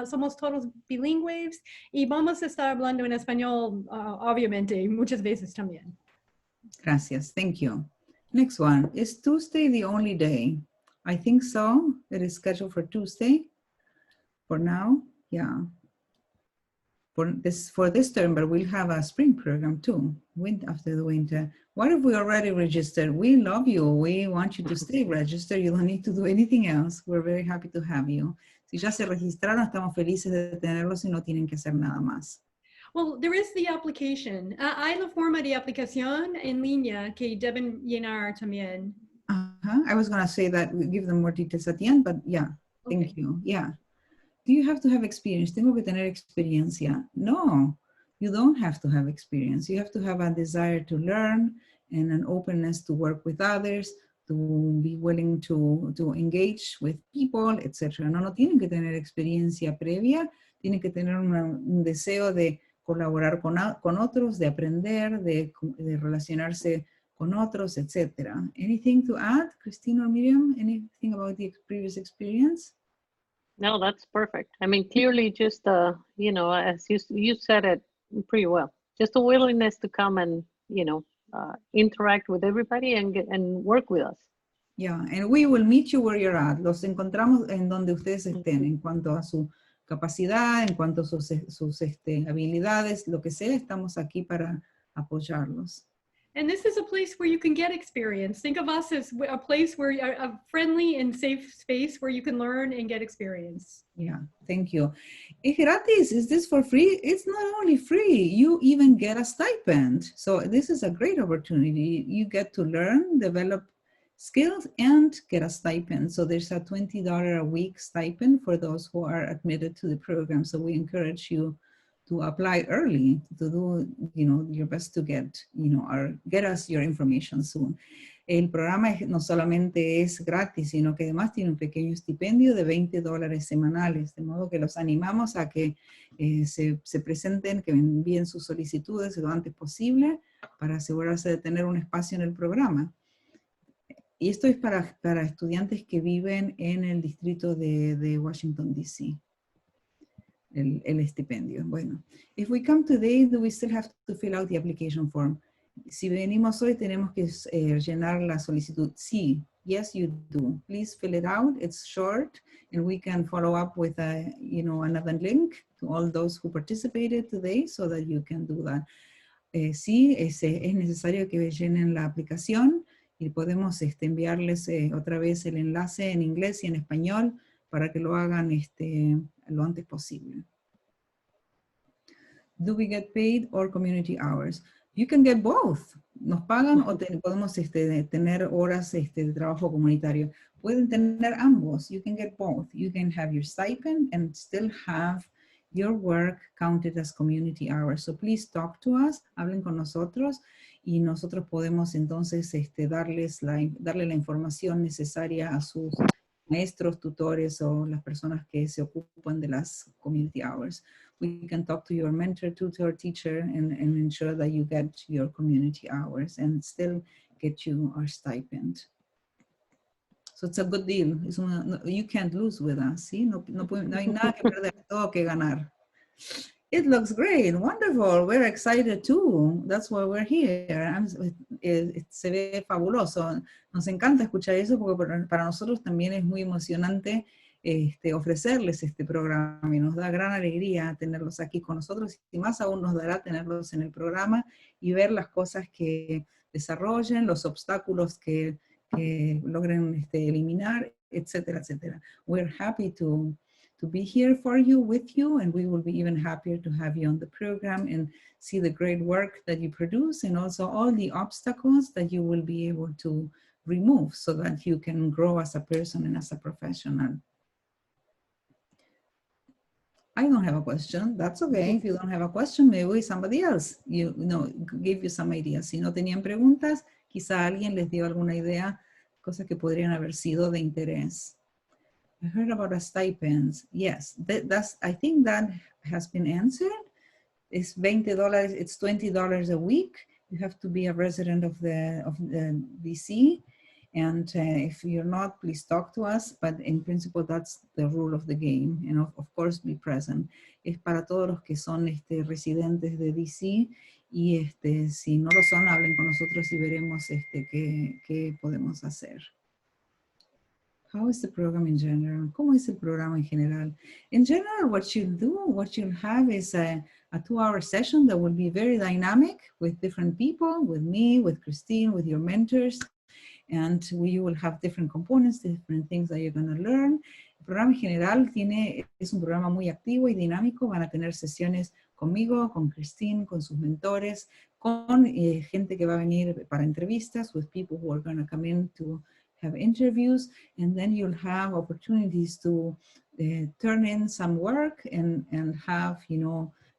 somos todos bilingües y vamos a estar hablando en español, obviamente, muchas veces también. Gracias, thank you. Next one, is Tuesday the only day? I think so. It is scheduled for Tuesday for now, yeah. for this term, but we'll have a spring program too, after the winter. What if we already registered? We love you. We want you to stay registered. You don't need to do anything else. We're very happy to have you. Si ya se registraron, estamos felices de tenerlos y no tienen que hacer nada más. Well, there is the application. Hay la forma de aplicación en línea que deben llenar también. I was going to say that we give them more details at the end, but yeah, thank you. Yeah. Do you have to have experience? Tengo que tener experiencia. No, you don't have to have experience. You have to have a desire to learn and an openness to work with others, to be willing to engage with people, etc. No tienen que tener experiencia previa, tienen que tener un deseo de colaborar con otros, de aprender, de relacionarse con otros, etc. Anything to add, Christine or Miriam? Anything about the previous experience? No, that's perfect. I mean, clearly just, you know, as you said it pretty well, just a willingness to come and, you know, interact with everybody and work with us. Yeah, and we will meet you where you're at. Los encontramos en donde ustedes estén, en cuanto a su capacidad, en cuanto a sus habilidades, lo que sea, estamos aquí para apoyarlos. And this is a place where you can get experience. Think of us as a place where a friendly and safe space where you can learn and get experience. Yeah, thank you. Es gratis. Is this for free? It's not only free, you even get a stipend. So this is a great opportunity. You get to learn, develop skills, and get a stipend. So there's a $20 a week stipend for those who are admitted to the program. So we encourage you to apply early, to do, you know, your best to get, you know, get us your information soon. El programa no solamente es gratis, sino que además tiene un pequeño estipendio de $20 semanales, de modo que los animamos a que se presenten, que envíen sus solicitudes lo antes posible para asegurarse de tener un espacio en el programa. Y esto es para estudiantes que viven en el distrito de Washington, D.C. El estipendio. Bueno, if we come today, do we still have to fill out the application form? Si venimos hoy, tenemos que llenar la solicitud. Sí, yes, you do. Please fill it out. It's short, and we can follow up with another link to all those who participated today so that you can do that. Sí, es necesario que llenen la aplicación y podemos enviarles otra vez el enlace en inglés y en español para que lo hagan lo antes posible. Do we get paid or community hours? You can get both. Nos pagan o podemos tener horas de trabajo comunitario. Pueden tener ambos. You can get both. You can have your stipend and still have your work counted as community hours. So please talk to us. Hablen con nosotros y nosotros podemos entonces darle la información necesaria a sus maestros, tutores o las personas que se ocupan de las community hours. We can talk to your mentor, tutor, teacher, and ensure that you get your community hours and still get you our stipend. So it's a good deal. You can't lose with us, ¿sí? No hay nada que perder, todo que ganar. It looks great, wonderful. We're excited too. That's why we're here. Se ve fabuloso. Nos encanta escuchar eso porque para nosotros también es muy emocionante ofrecerles este programa y nos da gran alegría tenerlos aquí con nosotros y más aún nos dará tenerlos en el programa y ver las cosas que desarrollen, los obstáculos que logren eliminar, etcétera, etcétera. We're happy to be here for you, with you, and we will be even happier to have you on the program and see the great work that you produce and also all the obstacles that you will be able to remove so that you can grow as a person and as a professional. I don't have a question. That's okay. If you don't have a question, maybe somebody else give you some ideas. Si no tenían preguntas, quizá alguien les dio alguna idea, cosas que podrían haber sido de interés. I heard about a stipends. Yes, I think that has been answered. It's $20. It's $20 a week. You have to be a resident of the DC, and if you're not, please talk to us. But in principle, that's the rule of the game. And of course, be present. Es para todos los que son residentes de DC. Y si no lo son, hablen con nosotros y veremos qué podemos hacer. How is the program in general? ¿Cómo es el programa en general? In general, what you'll have is a 2-hour session that will be very dynamic with different people, with me, with Christine, with your mentors. And you will have different components, different things that you're going to learn. El programa en general es un programa muy activo y dinámico. Van a tener sesiones conmigo, con Christine, con sus mentores, con gente que va a venir para entrevistas, with people who are going to come in to have interviews, and then you'll have opportunities to turn in some work and have,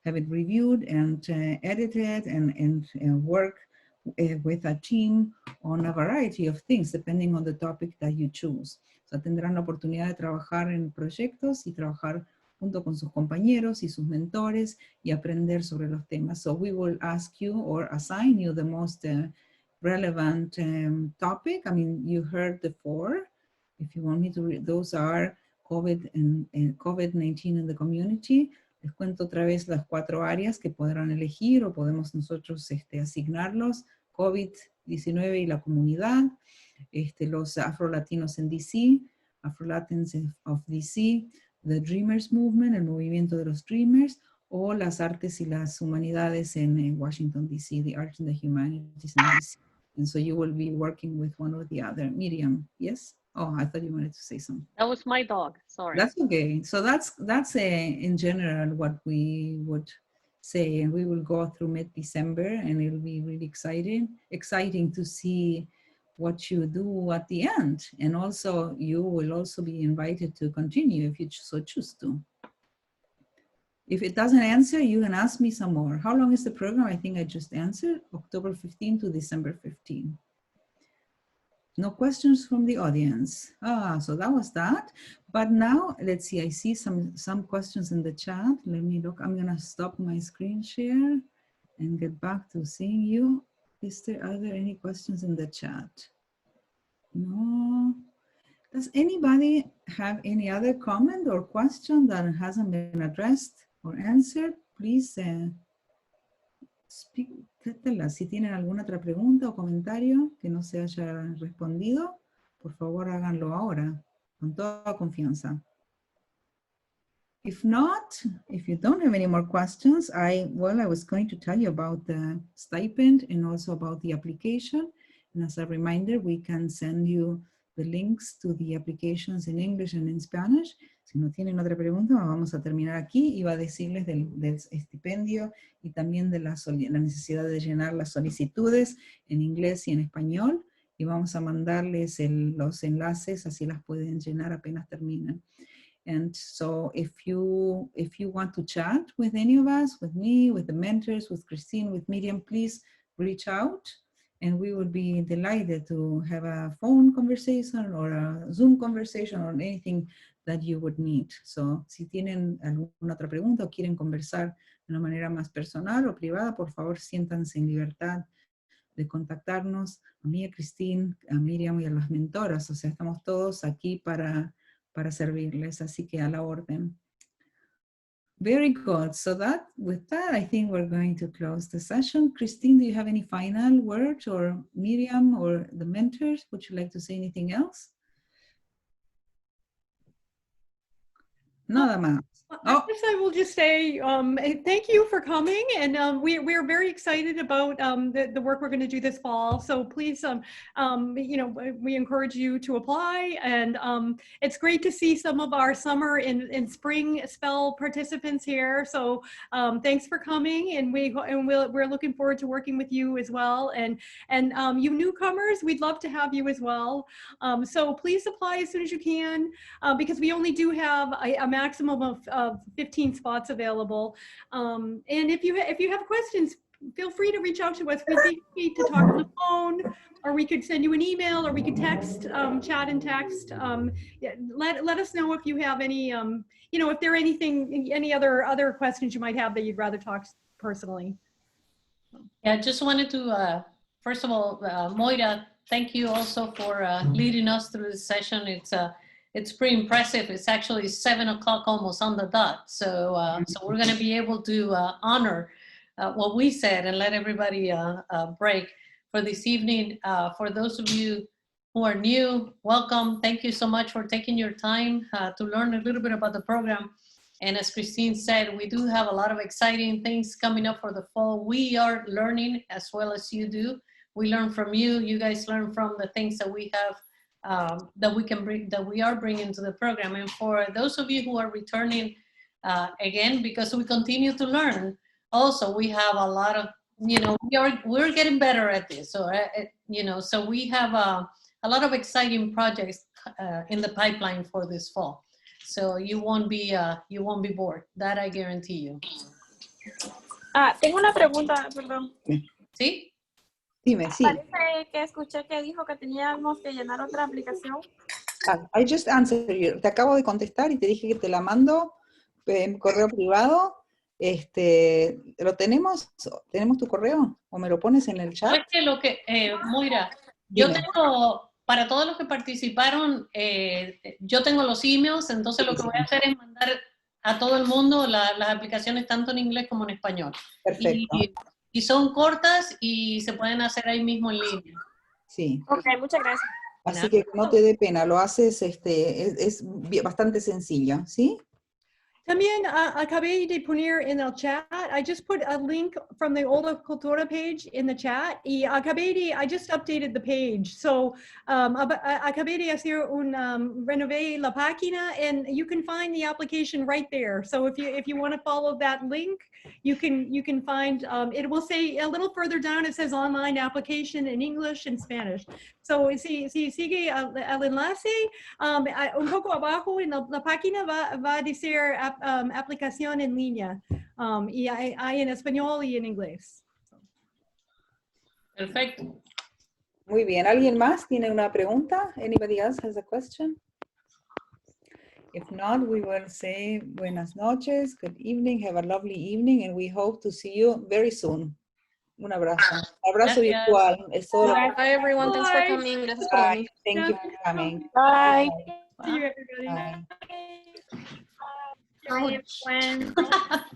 have it reviewed and edited and work with a team on a variety of things, depending on the topic that you choose. O sea, tendrán la oportunidad de trabajar en proyectos y trabajar junto con sus compañeros y sus mentores y aprender sobre los temas. So we will ask you or assign you the most relevant topic. I mean, you heard the 4. If you want me to read, those are COVID and COVID-19 in the community. Les cuento otra vez las 4 áreas que podrán elegir o podemos nosotros asignarlos. COVID-19 y la comunidad, los afro-latinos en DC, Afro-Latins of DC, the Dreamers Movement, el movimiento de los Dreamers, o las artes y las humanidades en Washington, D.C., the arts and the humanities in D.C. And so you will be working with one or the other. Miriam, yes? Oh, I thought you wanted to say something. That was my dog, sorry. That's okay. So that's in general what we would say, and we will go through mid-December, and it'll be really exciting to see what you do at the end. And also, you will also be invited to continue if you so choose to. If it doesn't answer, you can ask me some more. How long is the program? I think I just answered, October 15 to December 15. No questions from the audience. So that was that. But now, let's see, I see some questions in the chat. Let me look. I'm gonna stop my screen share and get back to seeing you. Are there any questions in the chat? No. Does anybody have any other comment or question that hasn't been addressed or answered? Please speak. Si tienen alguna otra pregunta o comentario que no se haya respondido, por favor háganlo ahora, con toda confianza. If not, if you don't have any more questions, I was going to tell you about the stipend and also about the application. And as a reminder, we can send you the links to the applications in English and in Spanish. Si no tienen otra pregunta, vamos a terminar aquí. Iba a decirles del estipendio y también de la necesidad de llenar las solicitudes en inglés y en español. Y vamos a mandarles los enlaces, así las pueden llenar apenas terminan. And so if you want to chat with any of us, with me, with the mentors, with Christine, with Miriam, please reach out. And we would be delighted to have a phone conversation or a Zoom conversation or anything that you would need. So, si tienen alguna otra pregunta o quieren conversar de una manera más personal o privada, por favor, siéntanse en libertad de contactarnos a mí, a Christine, a Miriam y a las mentoras. O sea, estamos todos aquí para servirles, así que a la orden. Very good. So with that, I think we're going to close the session. Christine, do you have any final words, or Miriam or the mentors? Would you like to say anything else? Nada más. I guess I will just say thank you for coming, and we're very excited about the work we're going to do this fall. So please, we encourage you to apply, and it's great to see some of our summer and spring S.P.E.L participants here. So thanks for coming, and we're looking forward to working with you as well. And you newcomers, we'd love to have you as well. So please apply as soon as you can, because we only do have a maximum of 15 spots available. And if you have questions, feel free to reach out to us. We'd be happy to talk on the phone, or we could send you an email, or we could text, chat and text. Let us know if you have any, if there are any other questions you might have that you'd rather talk personally. Yeah, I just wanted to, first of all, Moira, thank you also for leading us through this session. It's pretty impressive. It's actually 7 o'clock almost on the dot. So, so we're going to be able to honor what we said and let everybody break for this evening. For those of you who are new, welcome. Thank you so much for taking your time to learn a little bit about the program. And as Christine said, we do have a lot of exciting things coming up for the fall. We are learning as well as you do. We learn from you. You guys learn from the things that we have, that we can bring, that we are bringing to the program. And for those of you who are returning again, because we continue to learn, also we have a lot of, you know, we're getting better at this. So, you know, so we have a lot of exciting projects in the pipeline for this fall. So you won't be bored. That I guarantee you. Tengo una pregunta, perdón. ¿Sí? Dime, sí. Parece que escuché que dijo que teníamos que llenar otra aplicación. I just answered you. Te acabo de contestar y te dije que te la mando en correo privado. ¿Lo tenemos? ¿Tenemos tu correo? ¿O me lo pones en el chat? ¿Sabes qué? Lo que, Moira, yo tengo, para todos los que participaron, yo tengo los emails, entonces lo que voy a hacer es mandar a todo el mundo las aplicaciones tanto en inglés como en español. Perfecto. Y son cortas y se pueden hacer ahí mismo en línea. Sí. Ok, muchas gracias. Así que no te dé pena, lo haces, es bastante sencillo, ¿sí? También acabé de poner en el chat, I just put a link from the Hola Cultura page in the chat, y I just updated the page, so acabé de hacer renové la página, and you can find the application right there. So if you want to follow that link, you can find, it will say a little further down, it says online application in English and Spanish. So si sigue el enlace, un poco abajo en la página va a decir aplicación en línea, y hay en español y en inglés. Perfecto. Muy bien. ¿Alguien más tiene una pregunta? Anybody else has a question? If not, we will say buenas noches, good evening, have a lovely evening, and we hope to see you very soon. Un abrazo. Abrazo virtual. Es todo. Bye, everyone. Thanks for coming. Gracias por venir. Thank you for coming. Bye. See you, everybody. Bye. Bye, everyone.